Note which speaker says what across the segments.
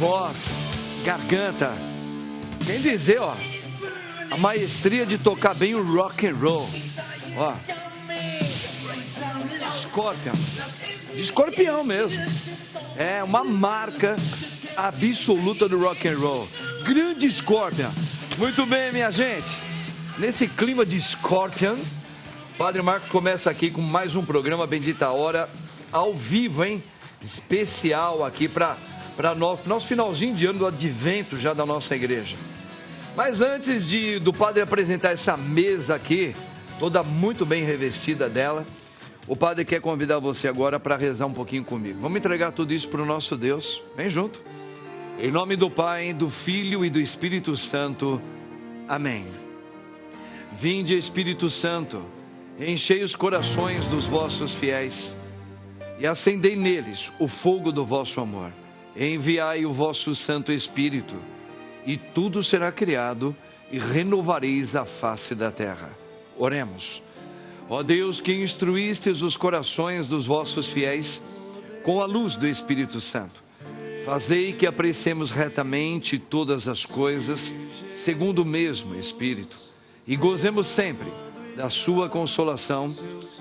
Speaker 1: voz, garganta. Quem dizer, ó, a maestria de tocar bem o rock and roll. Ó, Scorpion, escorpião mesmo. É uma marca absoluta do rock and roll. Grande Scorpion. Muito bem, minha gente. Nesse clima de Scorpion, Padre Marcos começa aqui com mais um programa Bendita Hora, ao vivo, hein? Especial aqui para nosso finalzinho de ano do advento já da nossa igreja. Mas antes do Padre apresentar essa mesa aqui, toda muito bem revestida dela, o Padre quer convidar você agora para rezar um pouquinho comigo. Vamos entregar tudo isso para o nosso Deus. Vem junto. Em nome do Pai, do Filho e do Espírito Santo. Amém. Vinde, Espírito Santo, enchei os corações dos vossos fiéis e acendei neles o fogo do vosso amor. Enviai o vosso Santo Espírito e tudo será criado e renovareis a face da terra. Oremos. Ó Deus, que instruístes os corações dos vossos fiéis com a luz do Espírito Santo, fazei que apreciemos retamente todas as coisas segundo o mesmo Espírito e gozemos sempre da sua consolação,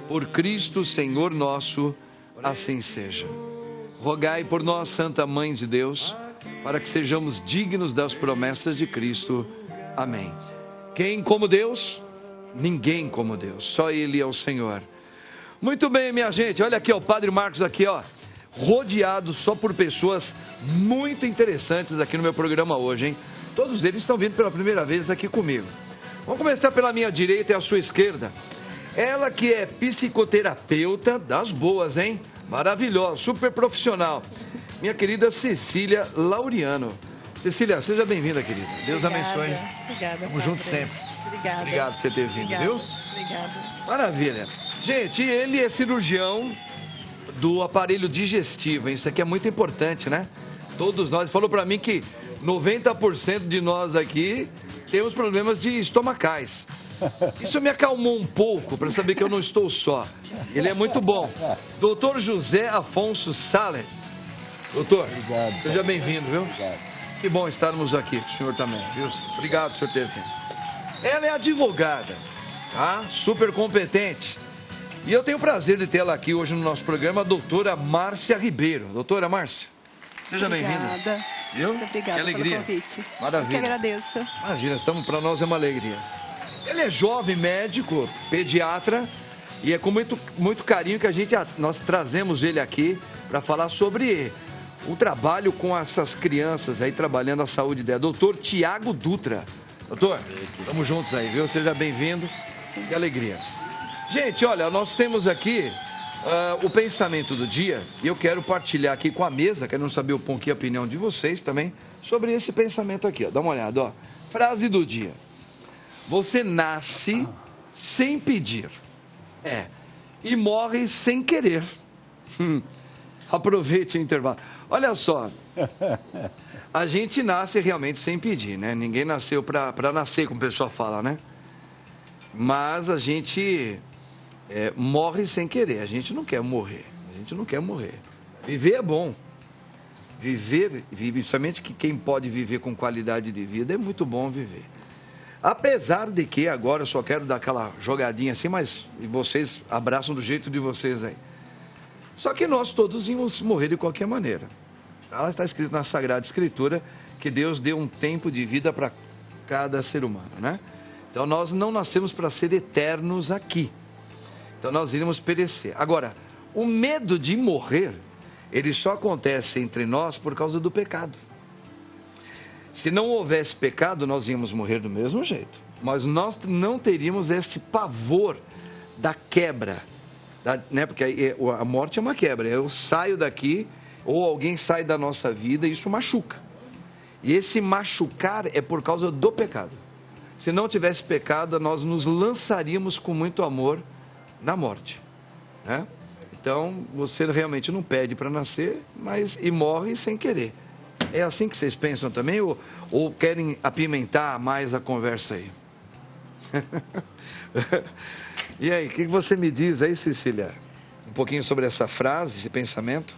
Speaker 1: por Cristo Senhor nosso, assim seja. Rogai por nós, Santa Mãe de Deus, para que sejamos dignos das promessas de Cristo. Amém. Quem como Deus? Ninguém como Deus, só Ele é o Senhor. Muito bem, minha gente, olha aqui, ó, o Padre Marcos aqui, ó, rodeado só por pessoas muito interessantes aqui no meu programa hoje, hein? Todos eles estão vindo pela primeira vez aqui comigo. Vamos começar pela minha direita e a sua esquerda. Ela que é psicoterapeuta das boas, hein? Maravilhosa, super profissional. Minha querida Cecília Laureano. Cecília, seja bem-vinda, querida. Deus abençoe.
Speaker 2: Obrigada.
Speaker 1: Tamo junto sempre.
Speaker 2: Obrigada.
Speaker 1: Obrigado por você ter vindo,
Speaker 2: Obrigada.
Speaker 1: viu?
Speaker 2: Obrigada.
Speaker 1: Maravilha. Gente, ele é cirurgião do aparelho digestivo, hein? Isso aqui é muito importante, né? Todos nós, falou pra mim que 90% de nós aqui temos problemas de estomacais. Isso me acalmou um pouco, para saber que eu não estou só. Ele é muito bom. Doutor José Afonso Saller. Doutor,
Speaker 3: obrigado,
Speaker 1: seja bem-vindo, viu?
Speaker 3: Obrigado.
Speaker 1: Que bom estarmos aqui, o senhor também, viu? Obrigado por senhor ter vindo. Ela é advogada, tá? Super competente. E eu tenho o prazer de tê-la aqui hoje no nosso programa, a doutora Márcia Ribeiro. Doutora Márcia, seja bem-vinda.
Speaker 2: Obrigada.
Speaker 1: Viu?
Speaker 2: Muito obrigada
Speaker 1: que alegria.
Speaker 2: pelo convite.
Speaker 1: Maravilha.
Speaker 2: Eu que agradeço.
Speaker 1: Imagina, para nós é uma alegria. Ele é jovem médico, pediatra, e é com muito carinho que nós trazemos ele aqui para falar sobre o trabalho com essas crianças aí, trabalhando a saúde dela. Doutor Tiago Dutra. Doutor, estamos juntos aí, viu? Seja bem-vindo. Que alegria. Gente, olha, nós temos aqui o pensamento do dia, e eu quero partilhar aqui com a mesa, quero saber um pouquinho a opinião de vocês também, sobre esse pensamento aqui, ó. Dá uma olhada, ó. Frase do dia. Você nasce sem pedir, e morre sem querer. Aproveite o intervalo. Olha só, a gente nasce realmente sem pedir, né? Ninguém nasceu para nascer, como o pessoal fala, né? Mas a gente morre sem querer, a gente não quer morrer, Viver é bom. Viver, principalmente que quem pode viver com qualidade de vida, é muito bom viver. Apesar de que agora eu só quero dar aquela jogadinha assim, mas vocês abraçam do jeito de vocês aí. Só que nós todos íamos morrer de qualquer maneira. Está escrito na Sagrada Escritura que Deus deu um tempo de vida para cada ser humano, né? Então nós não nascemos para ser eternos aqui. Então nós iremos perecer. Agora, o medo de morrer, ele só acontece entre nós por causa do pecado. Se não houvesse pecado, nós íamos morrer do mesmo jeito. Mas nós não teríamos esse pavor da quebra, né? Porque a morte é uma quebra. Eu saio daqui, ou alguém sai da nossa vida, e isso machuca. E esse machucar é por causa do pecado. Se não tivesse pecado, nós nos lançaríamos com muito amor na morte, né? Então, você realmente não pede para nascer, e morre sem querer. É assim que vocês pensam também? Ou querem apimentar mais a conversa aí? E aí, o que você me diz aí, Cecília? Um pouquinho sobre essa frase, esse pensamento?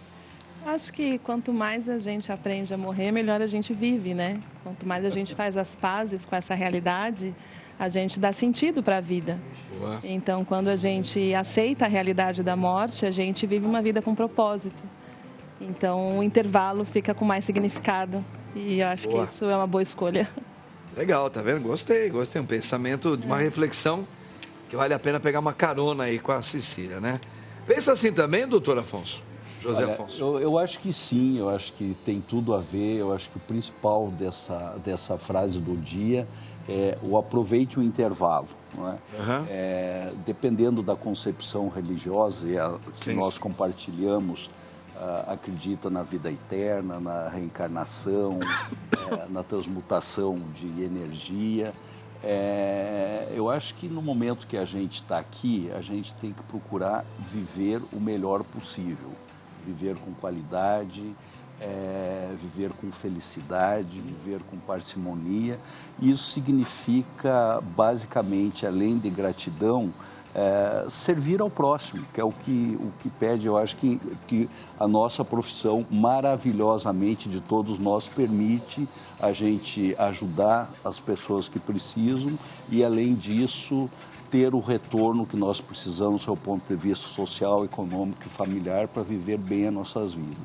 Speaker 2: Acho que quanto mais a gente aprende a morrer, melhor a gente vive, né? Quanto mais a gente faz as pazes com essa realidade, a gente dá sentido para a vida.
Speaker 1: Boa.
Speaker 2: Então, quando a gente aceita a realidade da morte, a gente vive uma vida com propósito. Então, o intervalo fica com mais significado. E eu acho que isso é uma boa escolha.
Speaker 1: Legal, tá vendo? Gostei. Um pensamento de uma reflexão que vale a pena pegar uma carona aí com a Cecília, né? Pensa assim também, doutor Afonso? José Afonso.
Speaker 3: Eu acho que sim, eu acho que tem tudo a ver. Eu acho que o principal dessa frase do dia é o aproveite o intervalo. Não é? Dependendo da concepção religiosa que nós compartilhamos, acredita na vida eterna, na reencarnação, na transmutação de energia. Eu acho que no momento que a gente está aqui, a gente tem que procurar viver o melhor possível. Viver com qualidade, viver com felicidade, viver com parcimonia. Isso significa, basicamente, além de gratidão, servir ao próximo, que é o que pede. Eu acho que a nossa profissão, maravilhosamente, de todos nós, permite a gente ajudar as pessoas que precisam e, além disso, ter o retorno que nós precisamos do ponto de vista social, econômico e familiar para viver bem as nossas vidas.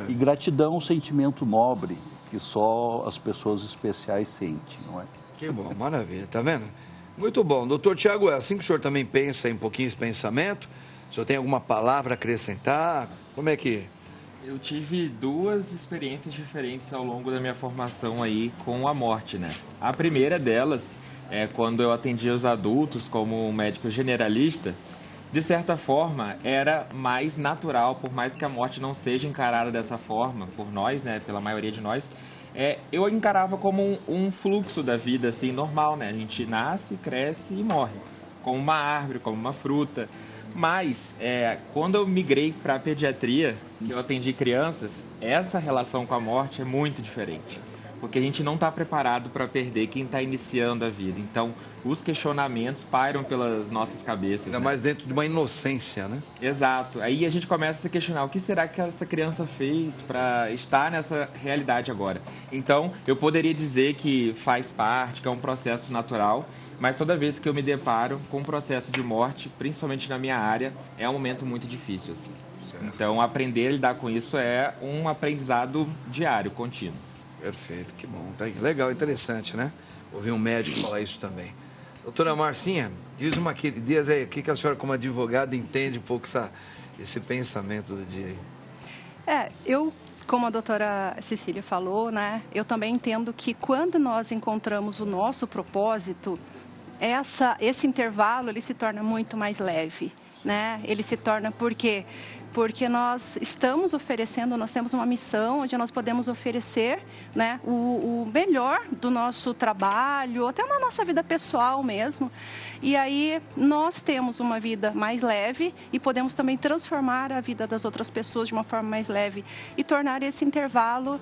Speaker 3: E gratidão é um sentimento nobre que só as pessoas especiais sentem, não é?
Speaker 1: Que bom, maravilha, tá vendo? Muito bom. Doutor Tiago, é assim que o senhor também pensa em um pouquinho esse pensamento? O senhor tem alguma palavra a acrescentar? Como é que...
Speaker 4: Eu tive 2 experiências diferentes ao longo da minha formação aí com a morte, né? A primeira delas é quando eu atendia os adultos como um médico generalista. De certa forma, era mais natural, por mais que a morte não seja encarada dessa forma por nós, né, pela maioria de nós, eu encarava como um fluxo da vida, assim, normal, né? A gente nasce, cresce e morre, como uma árvore, como uma fruta. Mas, quando eu migrei para a pediatria, que eu atendi crianças, essa relação com a morte é muito diferente. Porque a gente não está preparado para perder quem está iniciando a vida. Então, os questionamentos pairam pelas nossas cabeças.
Speaker 1: Ainda mais dentro de uma inocência, né?
Speaker 4: Exato. Aí a gente começa a se questionar, o que será que essa criança fez para estar nessa realidade agora? Então, eu poderia dizer que faz parte, que é um processo natural, mas toda vez que eu me deparo com um processo de morte, principalmente na minha área, é um momento muito difícil, assim. Então, aprender a lidar com isso é um aprendizado diário, contínuo.
Speaker 1: Perfeito, que bom. Tá aí. Legal, interessante, né? Ouvir um médico falar isso também. Doutora Marcinha, diz aí, o que a senhora, como advogada, entende um pouco esse pensamento do dia aí?
Speaker 5: Eu, como a doutora Cecília falou, né? Eu também entendo que quando nós encontramos o nosso propósito, esse intervalo, ele se torna muito mais leve, né? Ele se torna porque nós estamos oferecendo, nós temos uma missão onde nós podemos oferecer, né, o melhor do nosso trabalho, até na nossa vida pessoal mesmo. E aí nós temos uma vida mais leve e podemos também transformar a vida das outras pessoas de uma forma mais leve e tornar esse intervalo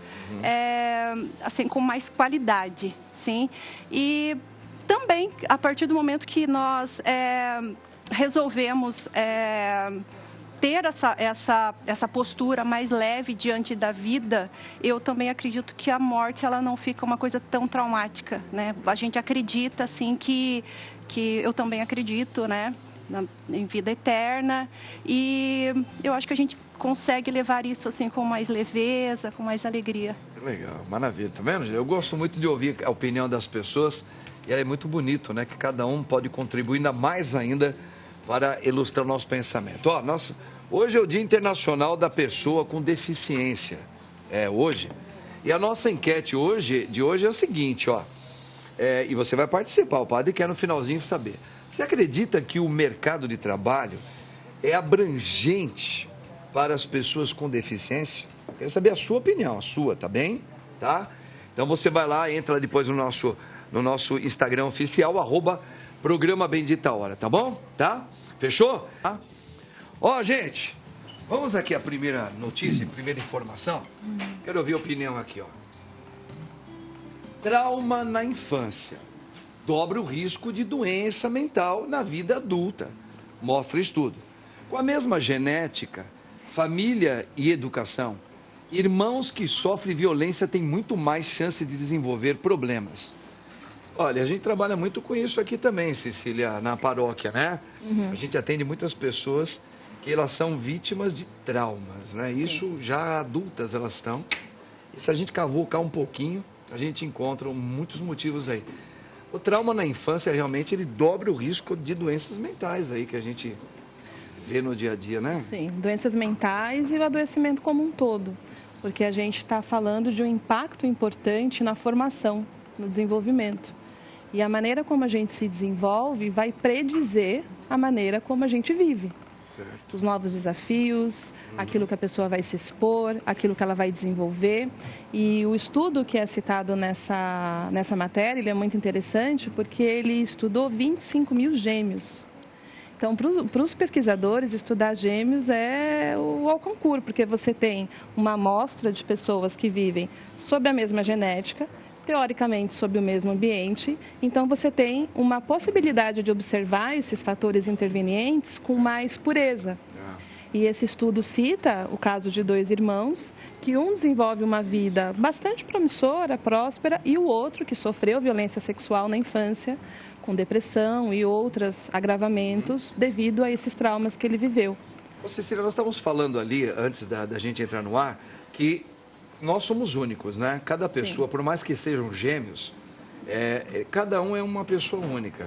Speaker 5: assim, com mais qualidade, sim. E também, a partir do momento que nós resolvemos ter essa postura mais leve diante da vida, eu também acredito que a morte ela não fica uma coisa tão traumática, né? A gente acredita, assim, que eu também acredito, né, em vida eterna, e eu acho que a gente consegue levar isso assim com mais leveza, com mais alegria.
Speaker 1: Legal, maravilha, tá vendo? Eu gosto muito de ouvir a opinião das pessoas e é muito bonito, né, que cada um pode contribuir ainda mais ainda para ilustrar o nosso pensamento. Hoje é o Dia Internacional da Pessoa com Deficiência. Hoje. E a nossa enquete de hoje é a seguinte, e você vai participar, o padre quer no finalzinho saber. Você acredita que o mercado de trabalho é abrangente para as pessoas com deficiência? Quero saber a sua opinião, tá bem? Tá? Então você vai lá, entra depois no nosso Instagram oficial, @Programa Bendita Hora, tá bom? Tá? Fechou? Tá? Gente, vamos aqui à primeira notícia, primeira informação. Quero ouvir a opinião aqui, Trauma na infância dobra o risco de doença mental na vida adulta, mostra estudo. Com a mesma genética, família e educação. Irmãos que sofrem violência têm muito mais chance de desenvolver problemas. Olha, a gente trabalha muito com isso aqui também, Cecília, na paróquia, né? A gente atende muitas pessoas que elas são vítimas de traumas, né? Isso já adultas elas estão. E se a gente cavucar um pouquinho, a gente encontra muitos motivos aí. O trauma na infância, realmente, ele dobra o risco de doenças mentais aí que a gente vê no dia a dia, né?
Speaker 2: Sim, doenças mentais e o adoecimento como um todo. Porque a gente está falando de um impacto importante na formação, no desenvolvimento. E a maneira como a gente se desenvolve vai predizer a maneira como a gente vive. Certo. Os novos desafios, aquilo que a pessoa vai se expor, aquilo que ela vai desenvolver. E o estudo que é citado nessa matéria, ele é muito interessante porque ele estudou 25 mil gêmeos. Então, para os pesquisadores, estudar gêmeos é o ao concurso, porque você tem uma amostra de pessoas que vivem sob a mesma genética, teoricamente sob o mesmo ambiente, então você tem uma possibilidade de observar esses fatores intervenientes com mais pureza. E esse estudo cita o caso de 2 irmãos, que um desenvolve uma vida bastante promissora, próspera, e o outro que sofreu violência sexual na infância, com depressão e outros agravamentos devido a esses traumas que ele viveu.
Speaker 1: Cecília, nós estávamos falando ali, antes da gente entrar no ar, que nós somos únicos, né? Cada pessoa, por mais que sejam gêmeos, cada um é uma pessoa única.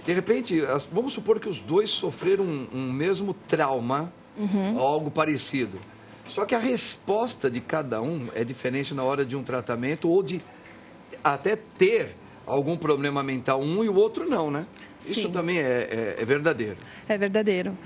Speaker 1: De repente, vamos supor que os dois sofreram um mesmo trauma, ou algo parecido. Só que a resposta de cada um é diferente na hora de um tratamento ou de até ter algum problema mental, um e o outro não, né? Isso
Speaker 2: Sim.
Speaker 1: também é verdadeiro.
Speaker 2: É verdadeiro.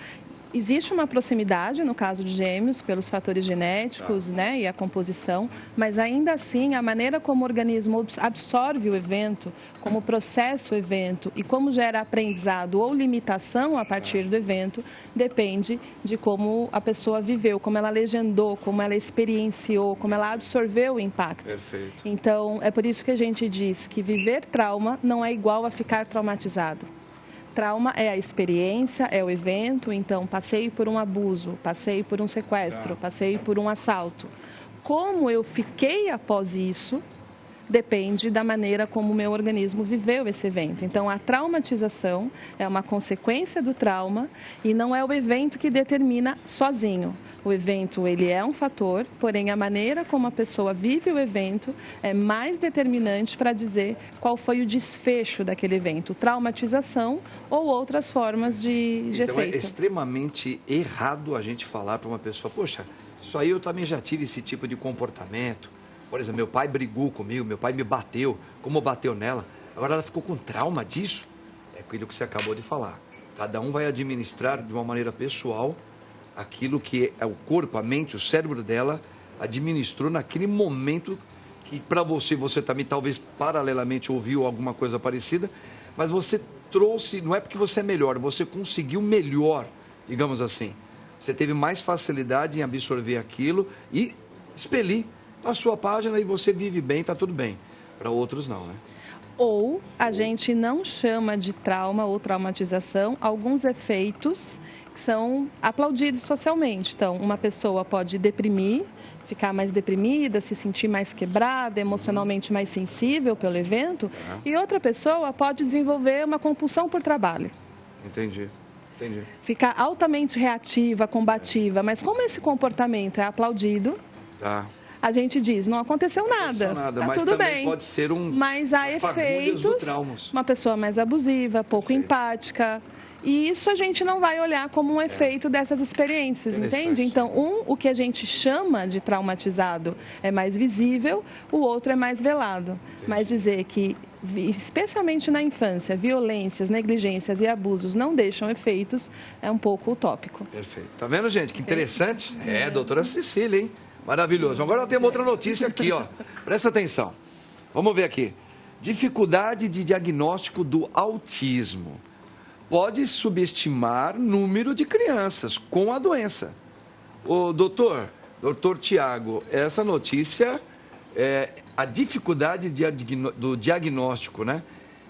Speaker 2: Existe uma proximidade, no caso de gêmeos, pelos fatores genéticos, né, e a composição, mas ainda assim a maneira como o organismo absorve o evento, como processa o evento e como gera aprendizado ou limitação a partir do evento, depende de como a pessoa viveu, como ela legendou, como ela experienciou, como ela absorveu o impacto.
Speaker 1: Perfeito.
Speaker 2: Então, é por isso que a gente diz que viver trauma não é igual a ficar traumatizado. Trauma é a experiência, é o evento, então passei por um abuso, passei por um sequestro, passei por um assalto. Como eu fiquei após isso, depende da maneira como o meu organismo viveu esse evento. Então, a traumatização é uma consequência do trauma e não é o evento que determina sozinho. O evento, ele é um fator, porém a maneira como a pessoa vive o evento é mais determinante para dizer qual foi o desfecho daquele evento, traumatização ou outras formas de
Speaker 1: então,
Speaker 2: efeito.
Speaker 1: É extremamente errado a gente falar para uma pessoa, poxa, isso aí eu também já tive esse tipo de comportamento. Por exemplo, meu pai brigou comigo, meu pai me bateu, como bateu nela, agora ela ficou com trauma disso. É aquilo que você acabou de falar. Cada um vai administrar de uma maneira pessoal aquilo que é o corpo, a mente, o cérebro dela administrou naquele momento que para você também talvez paralelamente ouviu alguma coisa parecida, mas você trouxe, não é porque você é melhor, você conseguiu melhor, digamos assim. Você teve mais facilidade em absorver aquilo e expelir a sua página e você vive bem, está tudo bem. Para outros não, né?
Speaker 2: Ou a gente não chama de trauma ou traumatização alguns efeitos que são aplaudidos socialmente. Então, uma pessoa pode deprimir, ficar mais deprimida, se sentir mais quebrada, emocionalmente mais sensível pelo evento, e outra pessoa pode desenvolver uma compulsão por trabalho.
Speaker 1: Entendi.
Speaker 2: Ficar altamente reativa, combativa, mas como esse comportamento é aplaudido, a gente diz, não aconteceu nada, tá
Speaker 1: mas
Speaker 2: tudo
Speaker 1: também
Speaker 2: bem.
Speaker 1: Pode ser
Speaker 2: mas há efeitos, uma pessoa mais abusiva, pouco empática. E isso a gente não vai olhar como um efeito dessas experiências, entende? Então, o que a gente chama de traumatizado é mais visível, o outro é mais velado. Mas dizer que, especialmente na infância, violências, negligências e abusos não deixam efeitos é um pouco utópico.
Speaker 1: Perfeito. Tá vendo, gente? Que interessante. Doutora Cecília, hein? Maravilhoso. Agora nós temos outra notícia aqui, ó. Presta atenção. Vamos ver aqui. Dificuldade de diagnóstico do autismo. Pode subestimar número de crianças com a doença. Ô, doutor Tiago, essa notícia, a dificuldade do diagnóstico, né?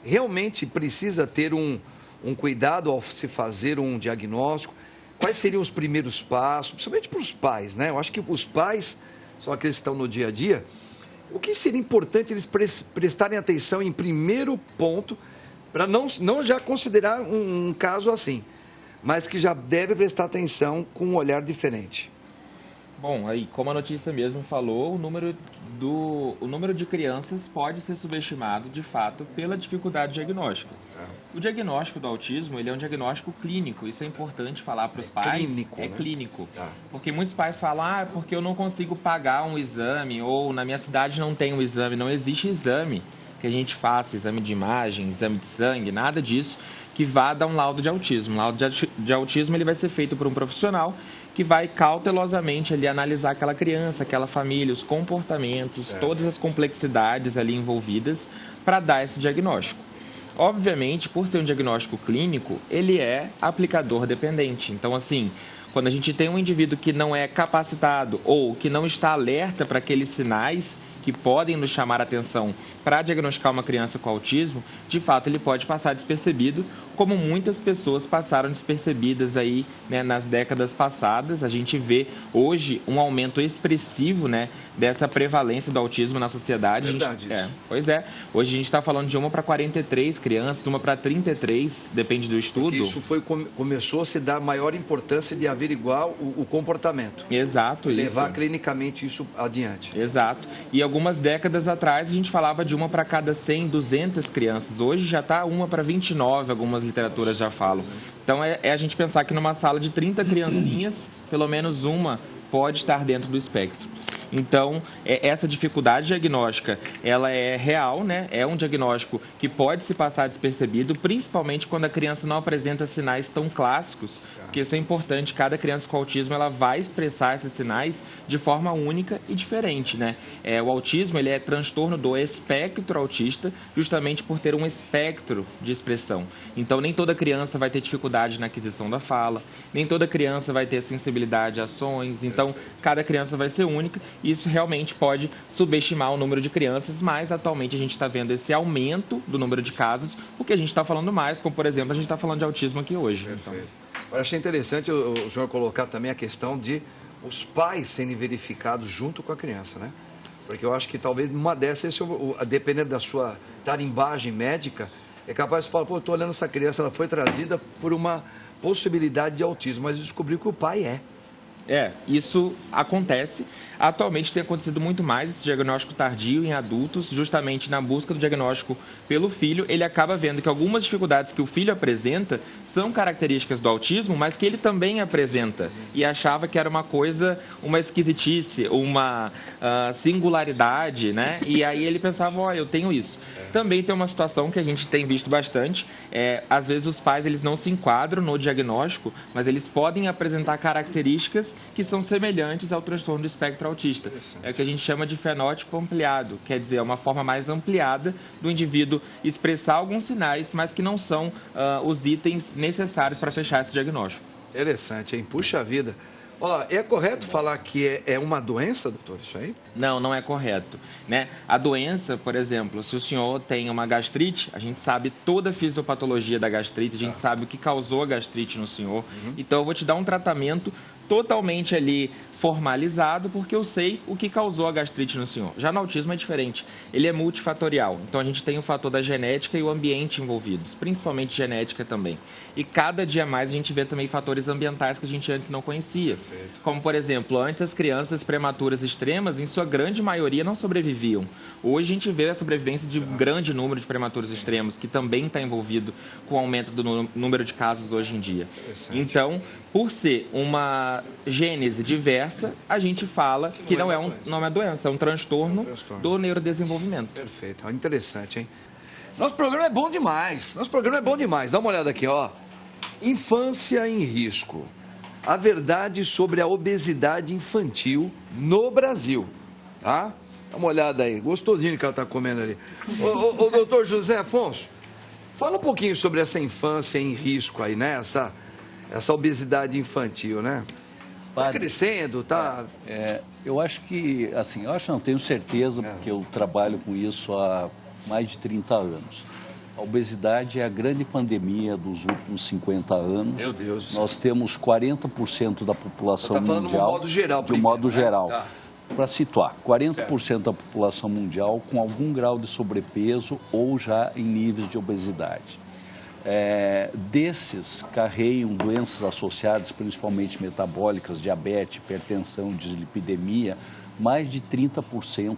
Speaker 1: Realmente precisa ter um cuidado ao se fazer um diagnóstico. quais seriam os primeiros passos, principalmente para os pais, né? Eu acho que os pais são aqueles que estão no dia a dia. O que seria importante eles prestarem atenção em primeiro ponto, para não já considerar um caso assim, mas que já deve prestar atenção com um olhar diferente?
Speaker 4: Bom, aí, como a notícia mesmo falou, o número de crianças pode ser subestimado, de fato, pela dificuldade diagnóstica. O diagnóstico do autismo, ele é um diagnóstico clínico, isso é importante falar para os pais.
Speaker 1: Clínico, né?
Speaker 4: Clínico. Porque muitos pais falam, porque eu não consigo pagar um exame, ou na minha cidade não tem um exame. Não existe exame que a gente faça, exame de imagem, exame de sangue, nada disso, que vá dar um laudo de autismo. O laudo de autismo ele vai ser feito por um profissional que vai cautelosamente ali analisar aquela criança, aquela família, os comportamentos, todas as complexidades ali envolvidas para dar esse diagnóstico. Obviamente, por ser um diagnóstico clínico, ele é aplicador dependente. Então, assim, quando a gente tem um indivíduo que não é capacitado ou que não está alerta para aqueles sinais que podem nos chamar a atenção para diagnosticar uma criança com autismo, de fato ele pode passar despercebido, como muitas pessoas passaram despercebidas aí, né, nas décadas passadas. A gente vê hoje um aumento expressivo, né, dessa prevalência do autismo na sociedade.
Speaker 1: Verdade isso.
Speaker 4: Pois é. Hoje a gente está falando de 1 para 43 crianças, 1 para 33, depende do estudo.
Speaker 1: Porque isso começou a se dar maior importância de averiguar o comportamento.
Speaker 4: Exato,
Speaker 1: levar clinicamente isso adiante.
Speaker 4: Exato. E algumas décadas atrás a gente falava de 1 para cada 100, 200 crianças. Hoje já está 1 para 29, algumas literaturas já falam. Então é a gente pensar que numa sala de 30 criancinhas, pelo menos uma pode estar dentro do espectro. Então, essa dificuldade diagnóstica, ela é real, né? É um diagnóstico que pode se passar despercebido, principalmente quando a criança não apresenta sinais tão clássicos, porque isso é importante. Cada criança com autismo, ela vai expressar esses sinais de forma única e diferente, né? O autismo, ele é transtorno do espectro autista, justamente por ter um espectro de expressão. Então, nem toda criança vai ter dificuldade na aquisição da fala, nem toda criança vai ter sensibilidade a ações. Então, cada criança vai ser única. Isso realmente pode subestimar o número de crianças, mas atualmente a gente está vendo esse aumento do número de casos, porque a gente está falando mais, como por exemplo, a gente está falando de autismo aqui hoje.
Speaker 1: Perfeito. Eu achei interessante o senhor colocar também a questão de os pais serem verificados junto com a criança, né? Porque eu acho que talvez numa dessas, dependendo da sua tarimbagem médica, é capaz de falar, eu estou olhando essa criança, ela foi trazida por uma possibilidade de autismo, mas descobriu que o pai é.
Speaker 4: Isso acontece. Atualmente tem acontecido muito mais esse diagnóstico tardio em adultos, justamente na busca do diagnóstico pelo filho. Ele acaba vendo que algumas dificuldades que o filho apresenta são características do autismo, mas que ele também apresenta. E achava que era uma coisa, uma esquisitice, uma singularidade, né? E aí ele pensava, eu tenho isso. Também tem uma situação que a gente tem visto bastante. Às vezes os pais eles não se enquadram no diagnóstico, mas eles podem apresentar características que são semelhantes ao transtorno do espectro autista. É o que a gente chama de fenótipo ampliado, quer dizer, é uma forma mais ampliada do indivíduo expressar alguns sinais, mas que não são os itens necessários para fechar esse diagnóstico.
Speaker 1: Interessante, hein? Puxa vida. É correto falar que é uma doença, doutor, isso aí?
Speaker 4: Não, não é correto, né? A doença, por exemplo, se o senhor tem uma gastrite, a gente sabe toda a fisiopatologia da gastrite, a gente sabe o que causou a gastrite no senhor. Então, eu vou te dar um tratamento totalmente ali formalizado, porque eu sei o que causou a gastrite no senhor. Já no autismo é diferente, ele é multifatorial. Então, a gente tem o fator da genética e o ambiente envolvidos, principalmente genética também. E cada dia mais a gente vê também fatores ambientais que a gente antes não conhecia. Perfeito. Como, por exemplo, antes as crianças prematuras extremas, em sua grande maioria, não sobreviviam. Hoje a gente vê a sobrevivência de um grande número de prematuros extremos, que também está envolvido com o aumento do número de casos hoje em dia. Então, por ser uma gênese diversa, a gente fala que não é uma doença, é um transtorno do neurodesenvolvimento.
Speaker 1: Perfeito, interessante, hein? Nosso programa é bom demais, Dá uma olhada aqui, Infância em risco. A verdade sobre a obesidade infantil no Brasil, tá? Dá uma olhada aí, gostosinho que ela está comendo ali. Ô, doutor José Afonso, fala um pouquinho sobre essa infância em risco aí, né? Essa obesidade infantil, né? Está crescendo, tá?
Speaker 3: Eu acho que, assim, não tenho certeza, porque eu trabalho com isso há mais de 30 anos. A obesidade é a grande pandemia dos últimos 50 anos.
Speaker 1: Meu Deus.
Speaker 3: Nós temos 40% da população mundial.
Speaker 1: Você está falando de um modo geral.
Speaker 3: De um modo geral.
Speaker 1: Tá.
Speaker 3: Para situar, 40% da população mundial com algum grau de sobrepeso ou já em níveis de obesidade. Desses, carregam doenças associadas, principalmente metabólicas, diabetes, hipertensão, dislipidemia, mais de 30%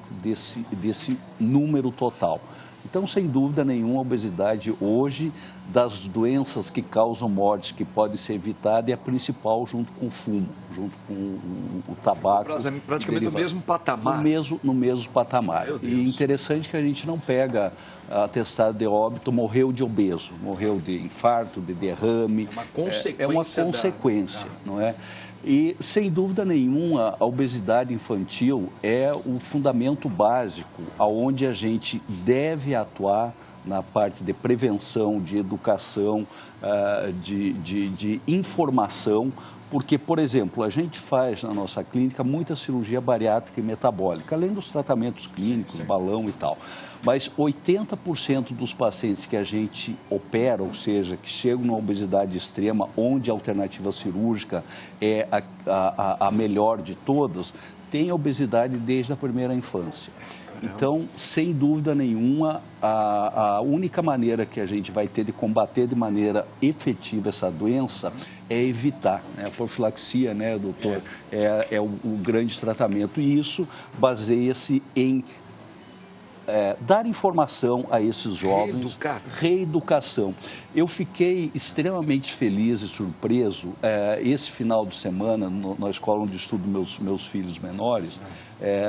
Speaker 3: desse número total. Então, sem dúvida nenhuma, a obesidade hoje, das doenças que causam mortes, que podem ser evitadas, é a principal junto com o fumo, junto com o tabaco.
Speaker 1: Praticamente no mesmo patamar.
Speaker 3: No mesmo patamar. E interessante que a gente não pega atestado de óbito, morreu de obeso, morreu de infarto, de derrame. É uma consequência, não é? E, sem dúvida nenhuma, a obesidade infantil é o fundamento básico aonde a gente deve atuar na parte de prevenção, de educação, de informação, porque, por exemplo, a gente faz na nossa clínica muita cirurgia bariátrica e metabólica, além dos tratamentos clínicos, balão e tal. Mas 80% dos pacientes que a gente opera, ou seja, que chegam na obesidade extrema, onde a alternativa cirúrgica é a melhor de todas, tem obesidade desde a primeira infância. Então, sem dúvida nenhuma, a única maneira que a gente vai ter de combater de maneira efetiva essa doença é evitar, né? A profilaxia, né, doutor, é o grande tratamento. E isso baseia-se em dar informação a esses jovens, reeducação. Eu fiquei extremamente feliz e surpreso esse final de semana na escola onde estudo meus filhos menores.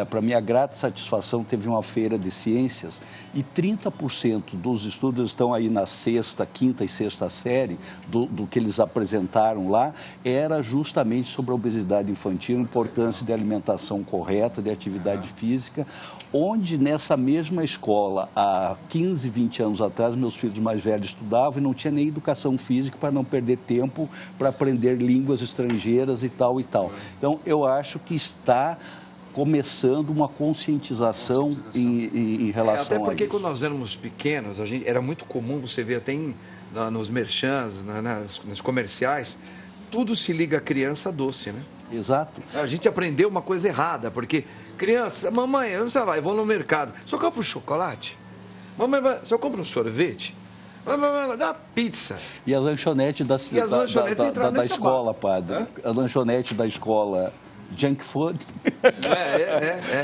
Speaker 3: Para minha grata satisfação, teve uma feira de ciências e 30% dos estudos estão aí na quinta e sexta série do que eles apresentaram lá, era justamente sobre a obesidade infantil, a importância de alimentação correta, de atividade física, onde nessa mesma escola, há 15, 20 anos atrás, meus filhos mais velhos estudavam e não tinha nem educação física para não perder tempo para aprender línguas estrangeiras e tal e tal. Então, eu acho que está começando uma conscientização em relação a isso.
Speaker 1: Até porque quando nós éramos pequenos, era muito comum você ver até nos merchans, nos comerciais, tudo se liga a criança doce, né?
Speaker 3: Exato.
Speaker 1: A gente aprendeu uma coisa errada, porque criança, mamãe, onde você vai? Eu vou no mercado. Só compra um chocolate? Mamãe, só compra um sorvete? Mamãe, dá uma pizza.
Speaker 3: E a lanchonete da escola, padre. A lanchonete da escola, junk food,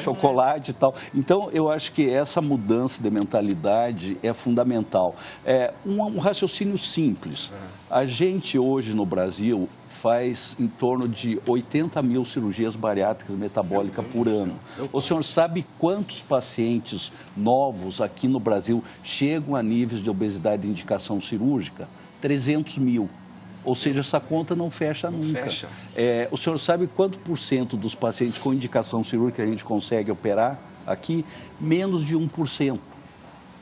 Speaker 3: chocolate e tal. Então, eu acho que essa mudança de mentalidade é fundamental. Um raciocínio simples. A gente hoje no Brasil faz em torno de 80 mil cirurgias bariátricas metabólicas por ano. O senhor sabe quantos pacientes novos aqui no Brasil chegam a níveis de obesidade de indicação cirúrgica? 300 mil. Ou seja, essa conta não fecha nunca. O senhor sabe quanto % dos pacientes com indicação cirúrgica a gente consegue operar aqui? Menos de 1%.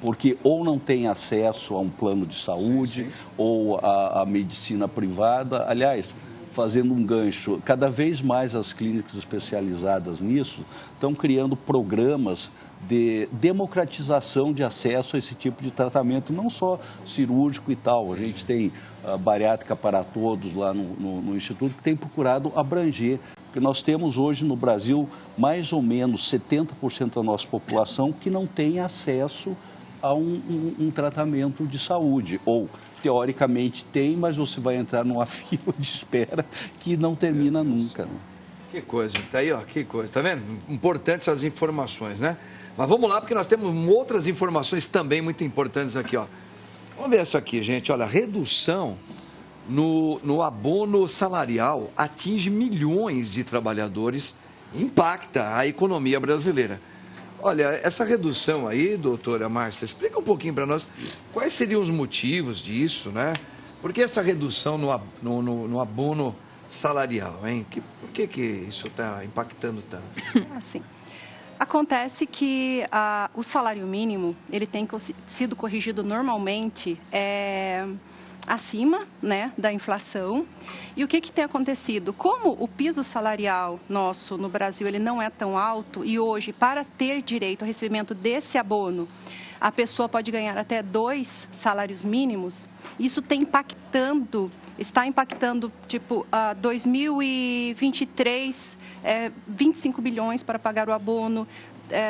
Speaker 3: Porque ou não tem acesso a um plano de saúde, ou a medicina privada. Aliás, fazendo um gancho, cada vez mais as clínicas especializadas nisso estão criando programas de democratização de acesso a esse tipo de tratamento, não só cirúrgico e tal. A gente tem bariátrica para todos lá no Instituto, que tem procurado abranger, porque nós temos hoje no Brasil mais ou menos 70% da nossa população que não tem acesso a um tratamento de saúde, ou teoricamente tem, mas você vai entrar numa fila de espera que não termina nunca. Né?
Speaker 1: Que coisa, tá aí, ó, que coisa, tá vendo? Importantes as informações, né? Mas vamos lá, porque nós temos outras informações também muito importantes aqui, ó. Vamos ver isso aqui, gente, olha, redução no abono salarial atinge milhões de trabalhadores, impacta a economia brasileira. Olha, essa redução aí, doutora Márcia, explica um pouquinho para nós quais seriam os motivos disso, né? Por que essa redução no abono salarial, hein? Por que isso está impactando tanto?
Speaker 5: Assim, acontece que o salário mínimo, ele tem sido corrigido normalmente acima, né, da inflação. E o que tem acontecido? Como o piso salarial nosso no Brasil ele não é tão alto e hoje, para ter direito ao recebimento desse abono, a pessoa pode ganhar até 2 salários mínimos, isso está impactando, tipo, 2023, 25 bilhões para pagar o abono,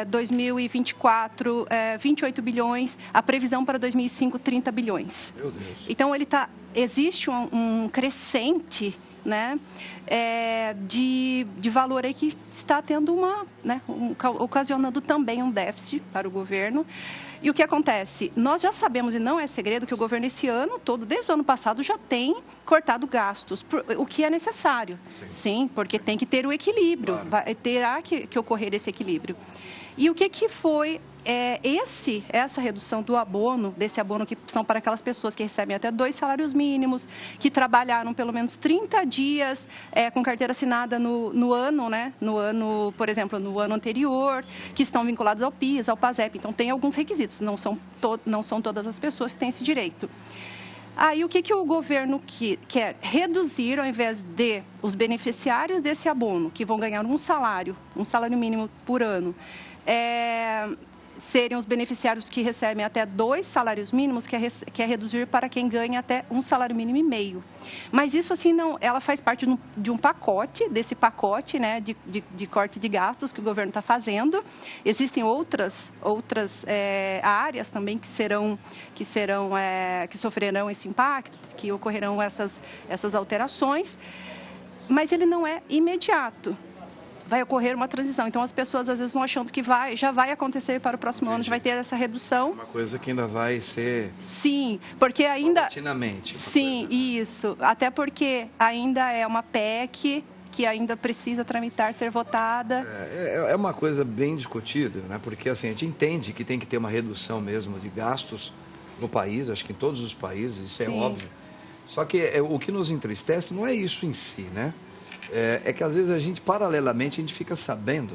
Speaker 5: 2024, 28 bilhões, a previsão para 2005, 30 bilhões.
Speaker 1: Meu Deus.
Speaker 5: Então, existe um crescente, né, de valor aí que está tendo ocasionando também um déficit para o governo. E o que acontece? Nós já sabemos, e não é segredo, que o governo esse ano todo, desde o ano passado, já tem cortado gastos, o que é necessário. Sim, porque tem que ter o equilíbrio, claro. Terá que ocorrer esse equilíbrio. E o que foi essa redução do abono, desse abono que são para aquelas pessoas que recebem até 2 salários mínimos, que trabalharam pelo menos 30 dias com carteira assinada no ano, né? No ano, por exemplo, no ano anterior, que estão vinculados ao PIS, ao PASEP. Então, tem alguns requisitos, não são todas as pessoas que têm esse direito. Aí, o que o governo quer? Reduzir, ao invés de os beneficiários desse abono, que vão ganhar um salário mínimo por ano, serem os beneficiários que recebem até 2 salários mínimos, que é reduzir para quem ganha até 1 salário mínimo e meio. Mas isso, assim, ela faz parte de um pacote, né, de corte de gastos que o governo está fazendo. Existem outras áreas também que sofrerão esse impacto, que ocorrerão essas alterações, mas ele não é imediato. Vai ocorrer uma transição. Então, as pessoas, às vezes, estão achando que já vai acontecer para o próximo ano, já vai ter essa redução.
Speaker 1: Uma coisa que ainda vai ser...
Speaker 5: Sim, porque ainda...
Speaker 1: Paulatinamente.
Speaker 5: Sim, isso. Até porque ainda é uma PEC que ainda precisa tramitar, ser votada.
Speaker 1: É uma coisa bem discutida, né? Porque, assim, a gente entende que tem que ter uma redução mesmo de gastos no país, acho que em todos os países, isso é óbvio. Só que o que nos entristece não é isso em si, né? É que às vezes paralelamente, a gente fica sabendo,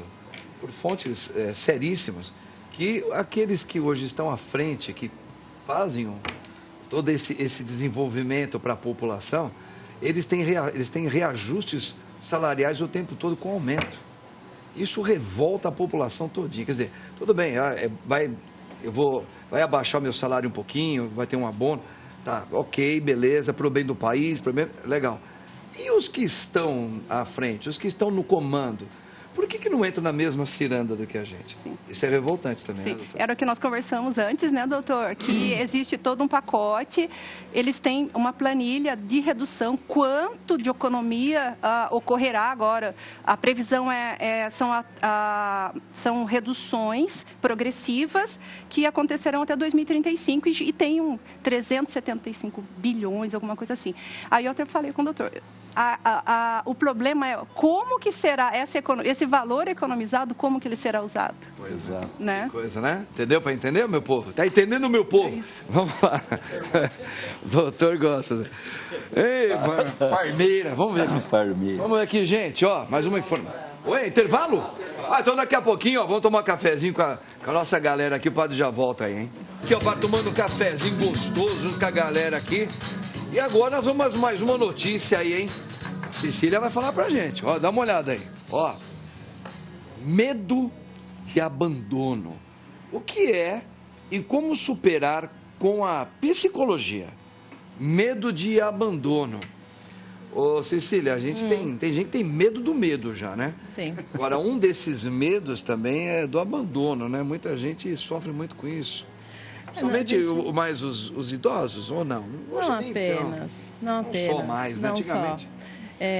Speaker 1: por fontes seríssimas, que aqueles que hoje estão à frente, que fazem todo esse desenvolvimento para a população, eles têm reajustes salariais o tempo todo com aumento. Isso revolta a população todinha. Quer dizer, tudo bem, vai abaixar o meu salário um pouquinho, vai ter um abono, tá, ok, beleza, para o bem do país, legal. E os que estão à frente, os que estão no comando, por que não entram na mesma ciranda do que a gente? Sim. Isso é revoltante também,
Speaker 5: Sim.
Speaker 1: Né, doutor?
Speaker 5: Era o que nós conversamos antes, né, doutor? Que existe todo um pacote, eles têm uma planilha de redução, quanto de economia ocorrerá agora. A previsão são reduções progressivas que acontecerão até 2035 e tem 375 bilhões, alguma coisa assim. Aí eu até falei com o doutor... O problema é como que será esse valor economizado, como que ele será usado.
Speaker 1: Pois é.
Speaker 5: Né?
Speaker 1: Que coisa, né? Entendeu? Para entender, meu povo? Tá entendendo, meu povo? Vamos lá. O doutor gosta. Ei, Parmeira. Vamos ver.
Speaker 3: Parmeira.
Speaker 1: Vamos ver aqui, gente. Ó, mais uma informação. Oi, intervalo? Então daqui a pouquinho, ó, vamos tomar um cafezinho com a nossa galera aqui. O padre já volta aí, hein? Aqui, ó, tomando um cafezinho gostoso junto com a galera aqui. E agora nós vamos mais uma notícia aí, hein? A Cecília vai falar pra gente. Ó, dá uma olhada aí. Ó, medo de abandono. O que é e como superar com a psicologia? Medo de abandono. Ô, Cecília, a gente tem gente que tem medo do medo já, né?
Speaker 2: Sim.
Speaker 1: Agora, um desses medos também é do abandono, né? Muita gente sofre muito com isso. Somente mais os idosos, ou não?
Speaker 2: Não apenas. Não
Speaker 1: só mais, né? Antigamente.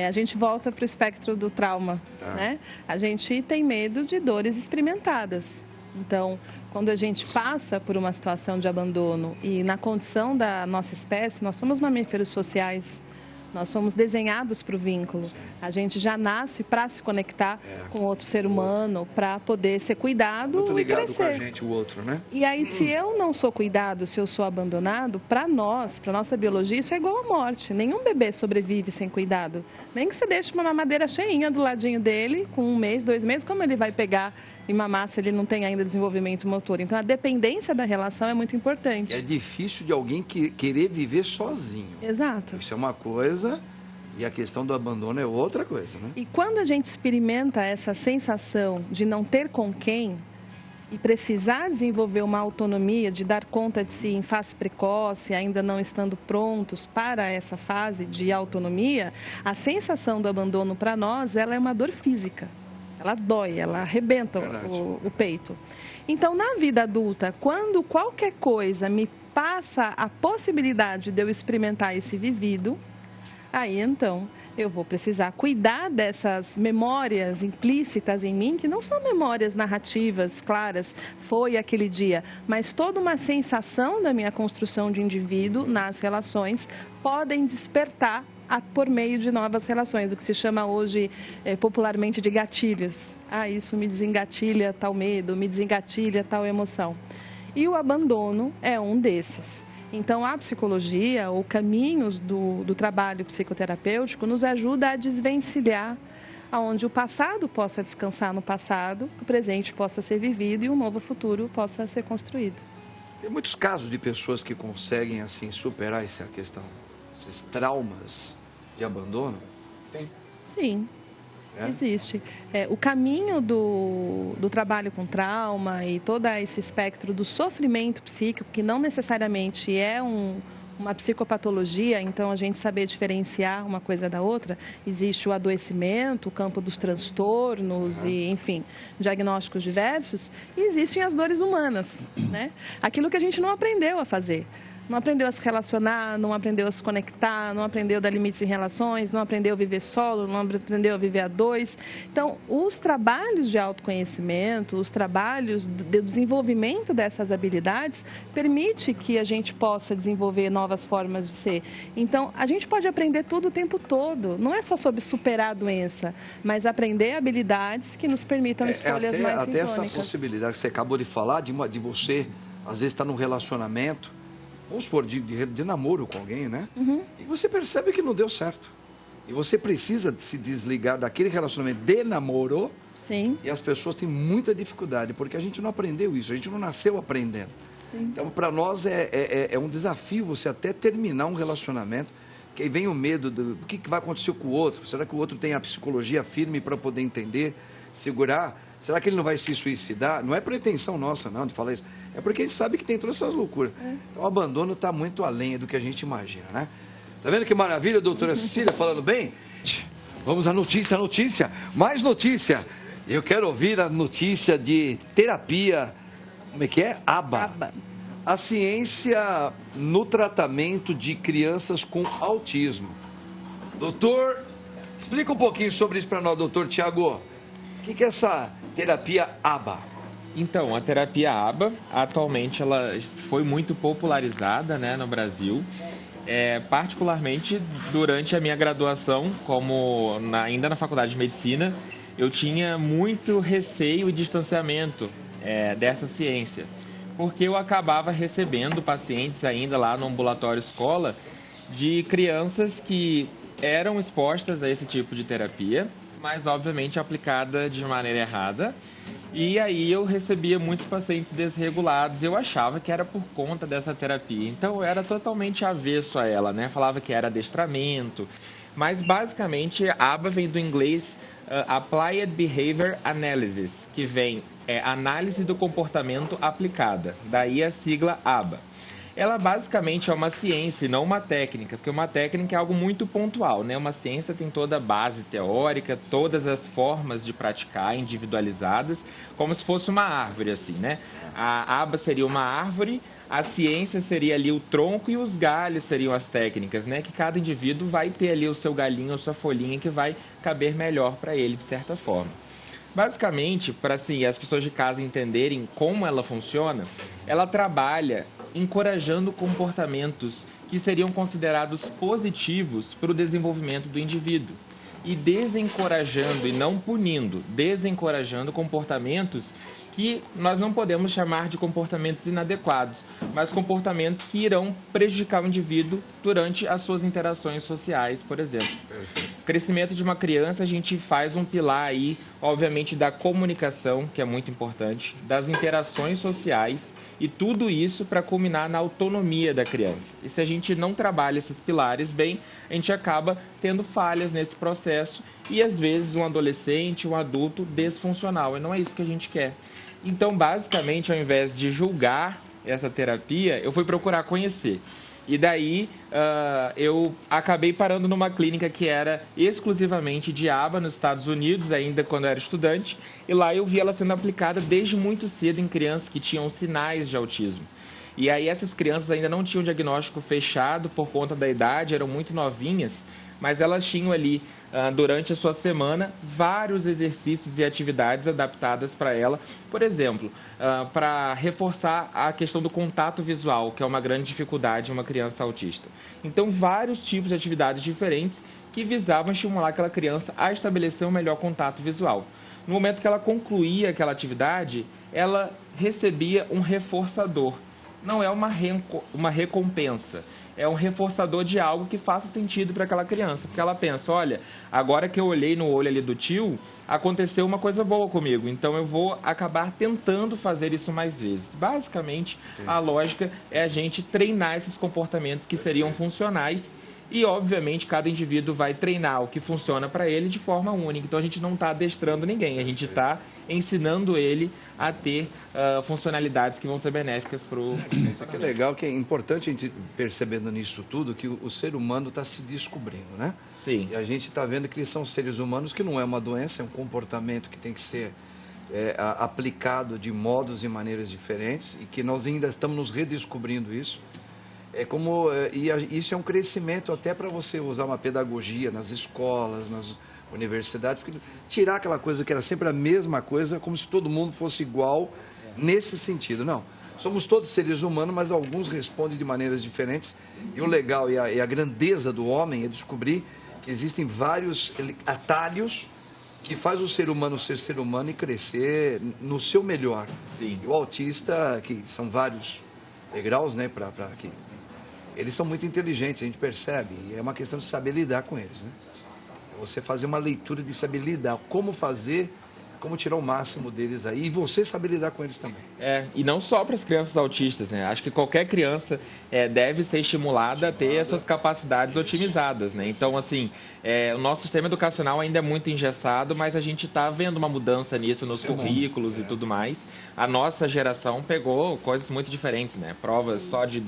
Speaker 2: A gente volta para o espectro do trauma, né? A gente tem medo de dores experimentadas. Então, quando a gente passa por uma situação de abandono e na condição da nossa espécie, nós somos mamíferos sociais. Nós somos desenhados para o vínculo. A gente já nasce para se conectar com outro ser humano, para poder ser cuidado
Speaker 1: muito ligado
Speaker 2: e crescer.
Speaker 1: Com a gente, o outro, né?
Speaker 2: E aí, se eu não sou cuidado, se eu sou abandonado, para nós, para nossa biologia, isso é igual à morte. Nenhum bebê sobrevive sem cuidado. Nem que você deixe uma mamadeira cheinha do ladinho dele, com 1 mês, 2 meses, como ele vai pegar e mamar se ele não tem ainda desenvolvimento motor? Então, a dependência da relação é muito importante.
Speaker 1: É difícil de alguém querer viver sozinho.
Speaker 2: Exato.
Speaker 1: Isso é uma coisa e a questão do abandono é outra coisa, né?
Speaker 2: E quando a gente experimenta essa sensação de não ter com quem, e precisar desenvolver uma autonomia de dar conta de si em fase precoce, ainda não estando prontos para essa fase de autonomia, a sensação do abandono para nós, ela é uma dor física. Ela dói, ela arrebenta o peito. Então, na vida adulta, quando qualquer coisa me passa a possibilidade de eu experimentar esse vivido, aí então eu vou precisar cuidar dessas memórias implícitas em mim, que não são memórias narrativas claras, foi aquele dia, mas toda uma sensação da minha construção de indivíduo nas relações podem despertar por meio de novas relações, o que se chama hoje popularmente de gatilhos. Isso me desengatilha tal medo, me desengatilha tal emoção. E o abandono é um desses. Então, a psicologia, ou caminhos do trabalho psicoterapêutico, nos ajuda a desvencilhar onde o passado possa descansar no passado, o presente possa ser vivido e um novo futuro possa ser construído.
Speaker 1: Tem muitos casos de pessoas que conseguem, assim, superar essa questão, esses traumas de abandono? Tem?
Speaker 2: Sim. Existe. O caminho do trabalho com trauma e todo esse espectro do sofrimento psíquico, que não necessariamente é uma psicopatologia, então a gente saber diferenciar uma coisa da outra, existe o adoecimento, o campo dos transtornos e, enfim, diagnósticos diversos, e existem as dores humanas, né? Aquilo que a gente não aprendeu a fazer. Não aprendeu a se relacionar, não aprendeu a se conectar, não aprendeu a dar limites em relações, não aprendeu a viver solo, não aprendeu a viver a dois. Então, os trabalhos de autoconhecimento, os trabalhos de desenvolvimento dessas habilidades, permite que a gente possa desenvolver novas formas de ser. Então, a gente pode aprender tudo o tempo todo. Não é só sobre superar a doença, mas aprender habilidades que nos permitam escolhas mais
Speaker 1: até
Speaker 2: sintônicas.
Speaker 1: Essa possibilidade que você acabou de falar, de você, às vezes, estar num relacionamento, vamos supor, de namoro com alguém, né? E você percebe que não deu certo. E você precisa se desligar daquele relacionamento de namoro.
Speaker 2: Sim.
Speaker 1: E as pessoas têm muita dificuldade, porque a gente não aprendeu isso, a gente não nasceu aprendendo. Sim. Então, para nós, é um desafio você até terminar um relacionamento, que aí vem o medo do que vai acontecer com o outro. Será que o outro tem a psicologia firme para poder entender, segurar? Será que ele não vai se suicidar? Não é pretensão nossa, não, de falar isso. É porque a gente sabe que tem todas essas loucuras. Então, o abandono está muito além do que a gente imagina, né? Tá vendo que maravilha, doutora Cecília, falando bem? Vamos à notícia. Mais notícia. Eu quero ouvir a notícia de terapia. Como é que é? ABA. A ciência no tratamento de crianças com autismo. Doutor, explica um pouquinho sobre isso para nós, doutor Tiago. O que é essa terapia ABA?
Speaker 4: Então, a terapia ABA, atualmente, ela foi muito popularizada, né, no Brasil, particularmente durante a minha graduação, ainda na Faculdade de Medicina, eu tinha muito receio e distanciamento dessa ciência, porque eu acabava recebendo pacientes ainda lá no ambulatório escola de crianças que eram expostas a esse tipo de terapia, mas obviamente aplicada de maneira errada. E aí eu recebia muitos pacientes desregulados, eu achava que era por conta dessa terapia. Então eu era totalmente avesso a ela, né? Falava que era adestramento, mas basicamente ABA vem do inglês Applied Behavior Analysis, que vem análise do comportamento aplicada, daí a sigla ABA. Ela basicamente é uma ciência e não uma técnica, porque uma técnica é algo muito pontual, né? Uma ciência tem toda a base teórica, todas as formas de praticar individualizadas, como se fosse uma árvore, assim, né? A aba seria uma árvore, a ciência seria ali o tronco e os galhos seriam as técnicas, né? Que cada indivíduo vai ter ali o seu galhinho, a sua folhinha que vai caber melhor para ele, de certa forma. Basicamente, para assim, as pessoas de casa entenderem como ela funciona, ela trabalha encorajando comportamentos que seriam considerados positivos para o desenvolvimento do indivíduo e desencorajando e não punindo, desencorajando comportamentos que nós não podemos chamar de comportamentos inadequados, mas comportamentos que irão prejudicar o indivíduo durante as suas interações sociais, por exemplo. O crescimento de uma criança, a gente faz um pilar aí, obviamente, da comunicação, que é muito importante, das interações sociais e tudo isso para culminar na autonomia da criança. E se a gente não trabalha esses pilares bem, a gente acaba tendo falhas nesse processo e, às vezes, um adolescente, um adulto disfuncional. E não é isso que a gente quer. Então, basicamente, ao invés de julgar essa terapia, eu fui procurar conhecer. E daí eu acabei parando numa clínica que era exclusivamente de aba nos Estados Unidos, ainda quando eu era estudante. E lá eu vi ela sendo aplicada desde muito cedo em crianças que tinham sinais de autismo. E aí essas crianças ainda não tinham diagnóstico fechado por conta da idade, eram muito novinhas, mas elas tinham ali, durante a sua semana, vários exercícios e atividades adaptadas para ela. Por exemplo, para reforçar a questão do contato visual, que é uma grande dificuldade em uma criança autista. Então, vários tipos de atividades diferentes que visavam estimular aquela criança a estabelecer um melhor contato visual. No momento que ela concluía aquela atividade, ela recebia um reforçador. Não é uma recompensa, é um reforçador de algo que faça sentido para aquela criança. Porque ela pensa, olha, agora que eu olhei no olho ali do tio, aconteceu uma coisa boa comigo, então eu vou acabar tentando fazer isso mais vezes. Basicamente, a lógica é a gente treinar esses comportamentos que seriam funcionais e, obviamente, cada indivíduo vai treinar o que funciona para ele de forma única. Então, a gente não está adestrando ninguém, a gente está ensinando ele a ter funcionalidades que vão ser benéficas para o...
Speaker 1: Isso que é legal, que é importante a gente percebendo nisso tudo que o ser humano está se descobrindo, né?
Speaker 4: Sim.
Speaker 1: E a gente está vendo que eles são seres humanos, que não é uma doença, é um comportamento que tem que ser aplicado de modos e maneiras diferentes e que nós ainda estamos nos redescobrindo isso. Isso é um crescimento até para você usar uma pedagogia nas escolas, nas universidades, porque tirar aquela coisa que era sempre a mesma coisa, como se todo mundo fosse igual nesse sentido. Não, somos todos seres humanos, mas alguns respondem de maneiras diferentes. E o legal e a grandeza do homem é descobrir que existem vários atalhos que faz o ser humano ser ser humano e crescer no seu melhor.
Speaker 4: Sim.
Speaker 1: E o autista, que são vários degraus, né, que eles são muito inteligentes, a gente percebe, e é uma questão de saber lidar com eles, né? Você fazer uma leitura de saber lidar, como fazer, como tirar o máximo deles aí, e você saber lidar com eles também.
Speaker 4: E não só para as crianças autistas, né? Acho que qualquer criança deve ser estimulada a ter as suas capacidades otimizadas, né? Então, assim, o nosso sistema educacional ainda é muito engessado, mas a gente está vendo uma mudança nisso nos currículos e tudo mais. A nossa geração pegou coisas muito diferentes, né? Provas só de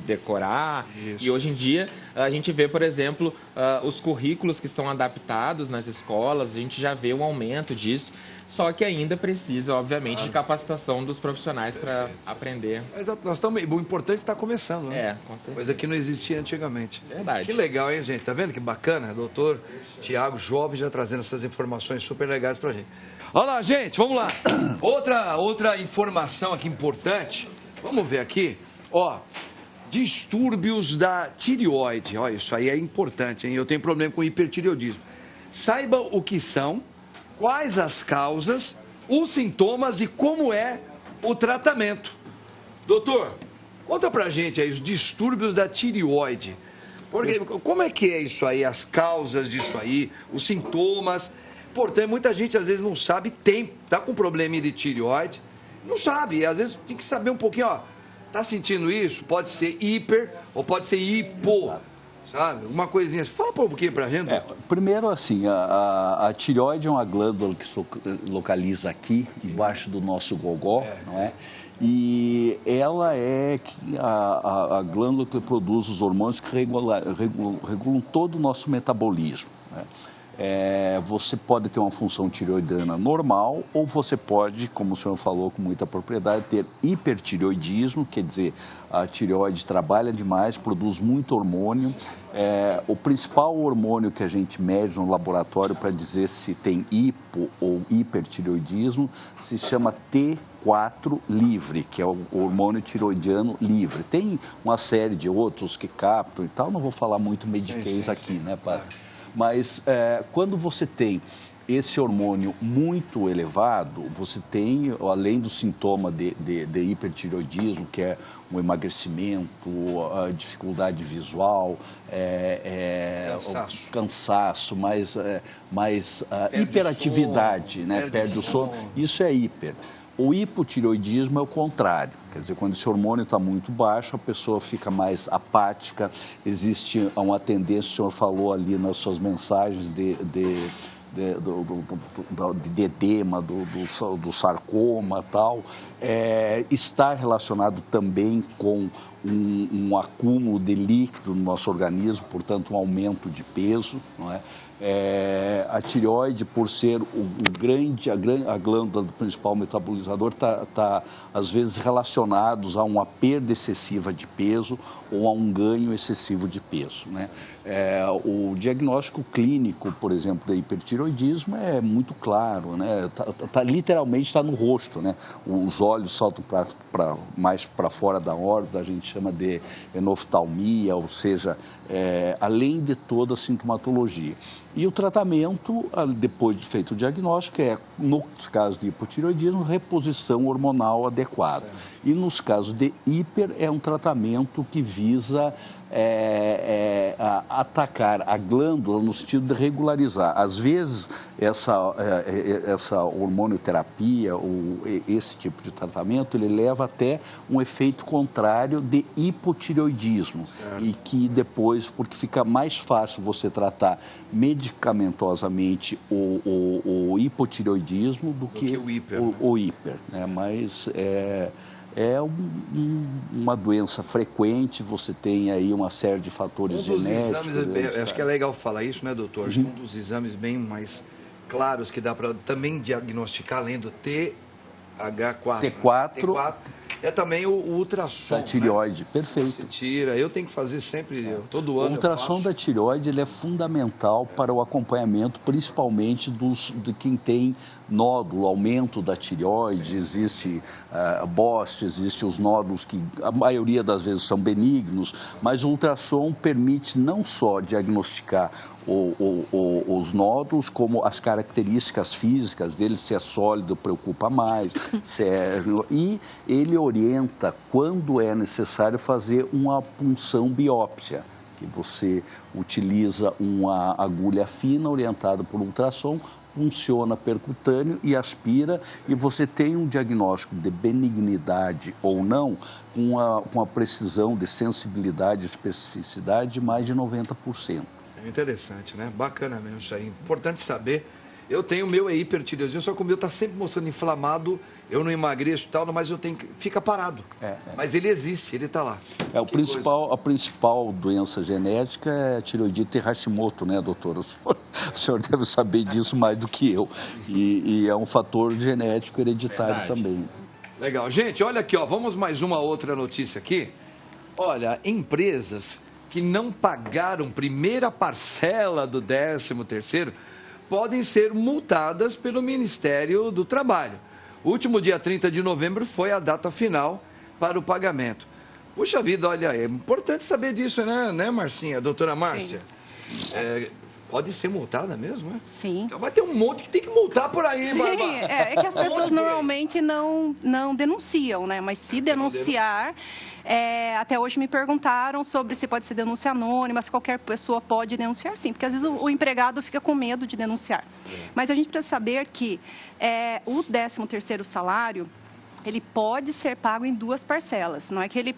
Speaker 4: decorar. Isso. E hoje em dia a gente vê, por exemplo, os currículos que são adaptados nas escolas, a gente já vê um aumento disso. Só que ainda precisa, obviamente, de capacitação dos profissionais para aprender.
Speaker 1: Exato, o importante é que está começando, né?
Speaker 4: Com certeza.
Speaker 1: Coisa que não existia antigamente.
Speaker 4: Verdade.
Speaker 1: Que legal, hein, gente? Tá vendo que bacana? Doutor Tiago, jovem, já trazendo essas informações super legais pra gente. Olha lá, gente, vamos lá. Outra informação aqui importante. Vamos ver aqui. Distúrbios da tireoide. Olha, isso aí é importante, hein? Eu tenho problema com hipertireoidismo. Saiba o que são, quais as causas, os sintomas e como é o tratamento. Doutor, conta pra gente aí os distúrbios da tireoide. Porque, como é que é isso aí, as causas disso aí, os sintomas? Portanto, muita gente às vezes não sabe, tá com problema de tireoide, não sabe, às vezes tem que saber um pouquinho, tá sentindo isso? Pode ser hiper ou pode ser hipo, sabe? Uma coisinha, fala um pouquinho pra gente.
Speaker 3: Primeiro, assim, a tireoide é uma glândula que se localiza aqui, embaixo do nosso gogó, não é? E ela é a glândula que produz os hormônios que regulam todo o nosso metabolismo, né? Você pode ter uma função tireoidiana normal ou você pode, como o senhor falou com muita propriedade, ter hipertireoidismo, quer dizer, a tireoide trabalha demais, produz muito hormônio. O principal hormônio que a gente mede no laboratório para dizer se tem hipo ou hipertireoidismo se chama T4 livre, que é o hormônio tireoidiano livre. Tem uma série de outros que captam e tal, não vou falar muito mediquês aqui, né, padre? Mas quando você tem esse hormônio muito elevado, você tem, além do sintoma de hipertireoidismo, que é o emagrecimento, a dificuldade visual, cansaço, mais hiperatividade, né? Perde o sono. Isso é hiper. O hipotireoidismo é o contrário, quer dizer, quando esse hormônio está muito baixo, a pessoa fica mais apática, existe uma tendência, o senhor falou ali nas suas mensagens, de de edema, do sarcoma tal, está relacionado também com um acúmulo de líquido no nosso organismo, portanto um aumento de peso, não é? A tireoide, por ser a glândula do principal metabolizador, está às vezes relacionados a uma perda excessiva de peso ou a um ganho excessivo de peso, né? O diagnóstico clínico, por exemplo, do hipertireoidismo é muito claro, né? Literalmente está no rosto, né? Os olhos saltam mais para fora da órbita, a gente chama de enoftalmia, ou seja, além de toda a sintomatologia. E o tratamento, depois de feito o diagnóstico, nos casos de hipotireoidismo, reposição hormonal adequada. E nos casos de hiper, é um tratamento que visa atacar a glândula no sentido de regularizar. Às vezes, essa hormonioterapia ou esse tipo de tratamento, ele leva até um efeito contrário de hipotireoidismo. Certo. E que depois, porque fica mais fácil você tratar medicamentosamente o hipotireoidismo do que o hiper, né? Mas uma doença frequente, você tem aí uma série de fatores genéticos.
Speaker 1: Exames, acho que é legal falar isso, né, doutor? Acho que um dos exames bem mais claros que dá para também diagnosticar, além do T4, é também o ultrassom.
Speaker 3: Da tireoide, né? Perfeito.
Speaker 1: Você tira, eu tenho que fazer sempre, todo ano.
Speaker 3: O ultrassom da tireoide, ele é fundamental para o acompanhamento, principalmente de quem tem nódulo, aumento da tireoide. Sim. Existe BOST, existe os nódulos que a maioria das vezes são benignos, mas o ultrassom permite não só diagnosticar os nódulos, como as características físicas dele, se é sólido, preocupa mais, e ele orienta quando é necessário fazer uma punção biópsia, que você utiliza uma agulha fina orientada por ultrassom, funciona percutâneo e aspira, e você tem um diagnóstico de benignidade ou não, com a precisão de sensibilidade e especificidade de mais de 90%.
Speaker 1: É interessante, né? Bacana mesmo isso aí. Importante saber. Eu tenho o meu hipertireoidismo, só que o meu está sempre mostrando inflamado, eu não emagreço e tal, mas eu tenho que... Fica parado. Mas ele existe, ele está lá.
Speaker 3: A principal doença genética é a tireoidite Hashimoto, né, doutor? O senhor deve saber disso mais do que eu. E é um fator genético hereditário também.
Speaker 1: Legal. Gente, olha aqui, ó, vamos mais uma outra notícia aqui. Olha, empresas que não pagaram primeira parcela do 13º podem ser multadas pelo Ministério do Trabalho. O último dia 30 de novembro foi a data final para o pagamento. Puxa vida, olha, é importante saber disso, né, Marcinha, doutora Márcia? Pode ser multada mesmo, né?
Speaker 5: Sim.
Speaker 1: Então vai ter um monte que tem que multar por aí, Bárbara.
Speaker 5: Sim, é que as pessoas normalmente não denunciam, né? Mas se denunciar... até hoje me perguntaram sobre se pode ser denúncia anônima, se qualquer pessoa pode denunciar, sim, porque às vezes o empregado fica com medo de denunciar. Mas a gente precisa saber que o 13º salário, ele pode ser pago em 2 parcelas. Não é que ele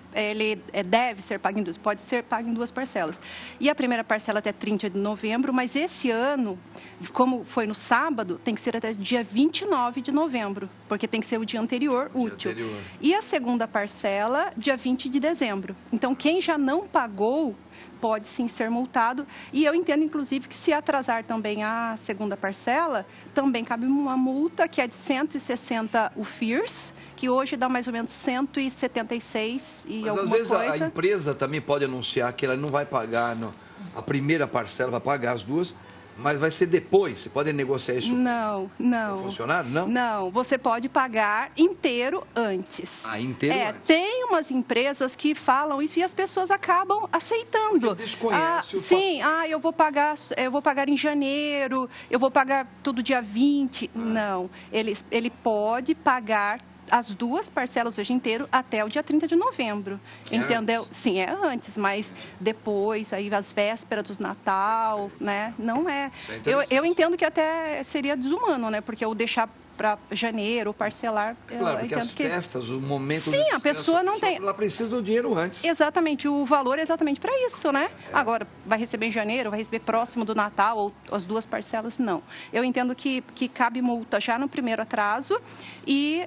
Speaker 5: deve ser pago em 2, pode ser pago em 2 parcelas. E a primeira parcela até 30 de novembro, mas esse ano, como foi no sábado, tem que ser até dia 29 de novembro, porque tem que ser o dia anterior, útil. E a segunda parcela, dia 20 de dezembro. Então, quem já não pagou pode sim ser multado, e eu entendo inclusive que se atrasar também a segunda parcela, também cabe uma multa que é de 160 UFIRs, que hoje dá mais ou menos 176 e alguma coisa. Mas às vezes
Speaker 1: a empresa também pode anunciar que ela não vai pagar a primeira parcela, vai pagar as 2, mas vai ser depois. Você pode negociar isso
Speaker 5: não.
Speaker 1: com o funcionário? Não?
Speaker 5: Não, você pode pagar inteiro antes.
Speaker 1: Inteiro antes.
Speaker 5: Tem umas empresas que falam isso e as pessoas acabam aceitando.
Speaker 1: Porque desconhece
Speaker 5: eu vou pagar em janeiro, eu vou pagar todo dia 20. Não, ele pode pagar as 2 parcelas hoje inteiro até o dia 30 de novembro, entendeu? Sim, é antes, mas depois, aí as vésperas do Natal, né? Não é. Eu entendo que até seria desumano, né? Porque eu deixar para janeiro, parcelar.
Speaker 1: Claro, porque as festas, o momento...
Speaker 5: Sim, a pessoa não tem...
Speaker 1: Ela precisa do dinheiro antes.
Speaker 5: Exatamente, o valor é exatamente para isso, né? Agora, vai receber em janeiro, vai receber próximo do Natal, ou as 2 parcelas, não. Eu entendo que cabe multa já no primeiro atraso e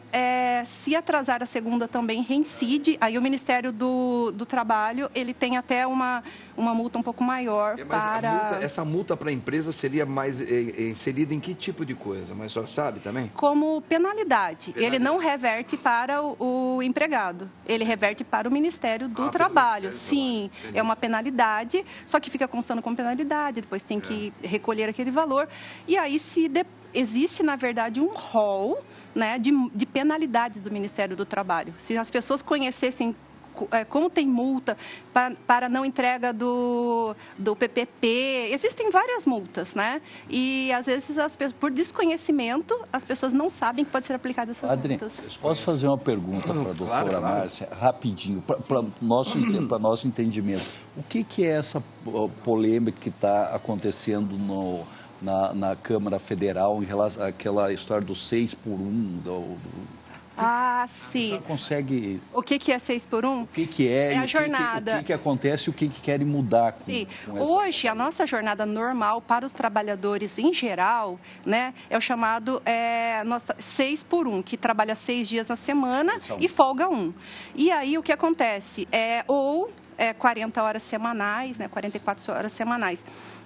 Speaker 5: se atrasar a segunda também reincide, aí o Ministério do Trabalho, ele tem até uma multa um pouco maior para...
Speaker 1: Essa multa para a empresa seria mais inserida em que tipo de coisa? Mas a senhora sabe também?
Speaker 5: Como penalidade. Ele não reverte para o empregado, ele reverte para o Ministério do Trabalho. Sim, é uma penalidade, só que fica constando como penalidade, depois tem que recolher aquele valor. E aí existe, na verdade, um rol, né, de penalidades do Ministério do Trabalho. Se as pessoas conhecessem como tem multa para não entrega do PPP, existem várias multas, né? E às vezes, por desconhecimento, as pessoas não sabem que pode ser aplicada essas multas.
Speaker 3: Posso fazer uma pergunta para a doutora Márcia, rapidinho, para nosso entendimento. O que é essa polêmica que está acontecendo na Câmara Federal em relação àquela história do 6x1,
Speaker 5: sim.
Speaker 3: Você consegue...
Speaker 5: O que é 6x1?
Speaker 3: O que é?
Speaker 5: É a jornada.
Speaker 3: O que acontece e o que querem mudar com
Speaker 5: Sim.
Speaker 3: com essa...
Speaker 5: Hoje, a nossa jornada normal para os trabalhadores em geral, né, é o chamado 6x1, que trabalha 6 dias na semana e folga 1. E aí, o que acontece? 40 horas semanais, né, 44 horas semanais.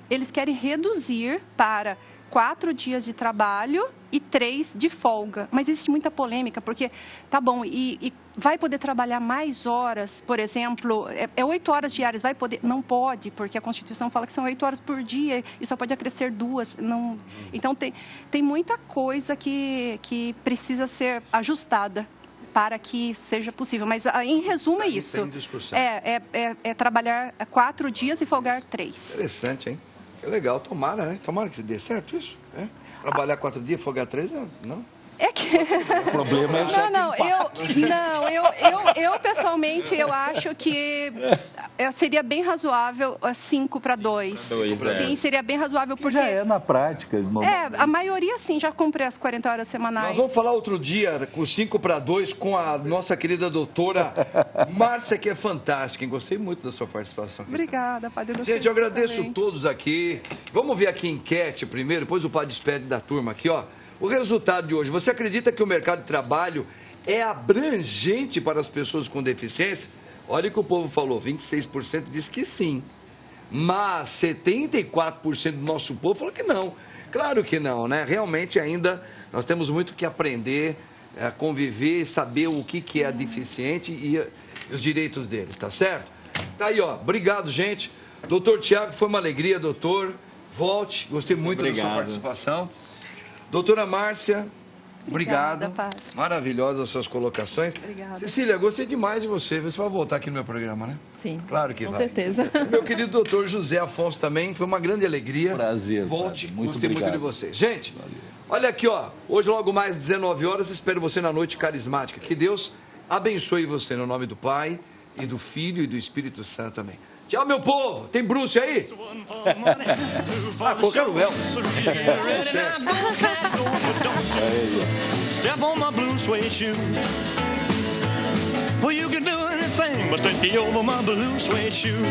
Speaker 5: Eles querem reduzir para 4 dias de trabalho e 3 de folga. Mas existe muita polêmica, porque, tá bom, e vai poder trabalhar mais horas, por exemplo, 8 horas diárias, vai poder? Não pode, porque a Constituição fala que são 8 horas por dia e só pode acrescer 2. Não... Então, tem muita coisa que precisa ser ajustada para que seja possível. Mas, em resumo, é isso. É trabalhar 4 dias e folgar 3.
Speaker 1: Interessante, hein? É legal, tomara, né? Tomara que dê certo isso. Trabalhar 4 dias, folgar 3, não?
Speaker 5: É que...
Speaker 3: O problema é
Speaker 5: eu pessoalmente, eu acho que seria bem razoável 5 para 2. Sim, seria bem razoável porque...
Speaker 3: Já é na prática.
Speaker 5: A maioria, sim, já cumpre as 40 horas semanais.
Speaker 1: Nós vamos falar outro dia com 5 para 2 com a nossa querida doutora Márcia, que é fantástica, hein? Gostei muito da sua participação.
Speaker 5: Obrigada, Padre.
Speaker 1: Gente, eu agradeço todos aqui. Vamos ver aqui a enquete primeiro, depois o Padre despede da turma aqui, ó. O resultado de hoje, você acredita que o mercado de trabalho é abrangente para as pessoas com deficiência? Olha o que o povo falou, 26% diz que sim, mas 74% do nosso povo falou que não. Claro que não, né? Realmente ainda nós temos muito que aprender, a conviver, saber o que é a deficiente e os direitos deles, tá certo? Tá aí, ó, obrigado, gente. Doutor Tiago, foi uma alegria, doutor. Volte, gostei muito da sua participação. Doutora Márcia, obrigado. Maravilhosas as suas colocações.
Speaker 5: Obrigada.
Speaker 1: Cecília, gostei demais de você. Você vai voltar aqui no meu programa, né?
Speaker 2: Sim.
Speaker 1: Claro que vai.
Speaker 2: Com certeza.
Speaker 1: Meu querido doutor José Afonso também, foi uma grande alegria.
Speaker 3: Prazer.
Speaker 1: Volte, gostei muito de você. Gente, olha aqui, ó. Hoje, logo mais 19 horas, espero você na Noite Carismática. Que Deus abençoe você no nome do Pai, e do Filho e do Espírito Santo também. Tchau, meu povo. Tem Bruce aí? Qualquer lugar.
Speaker 6: Step on my blue suede shoe. Well, you can do anything but take me over my blue suede shoe.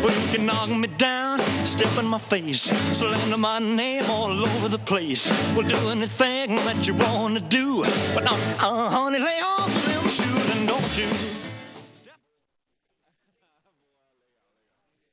Speaker 6: Well, you can knock me down, step in my face, slander my name all over the place. Well, do anything that you want to do, but honey, lay off them shoes and don't you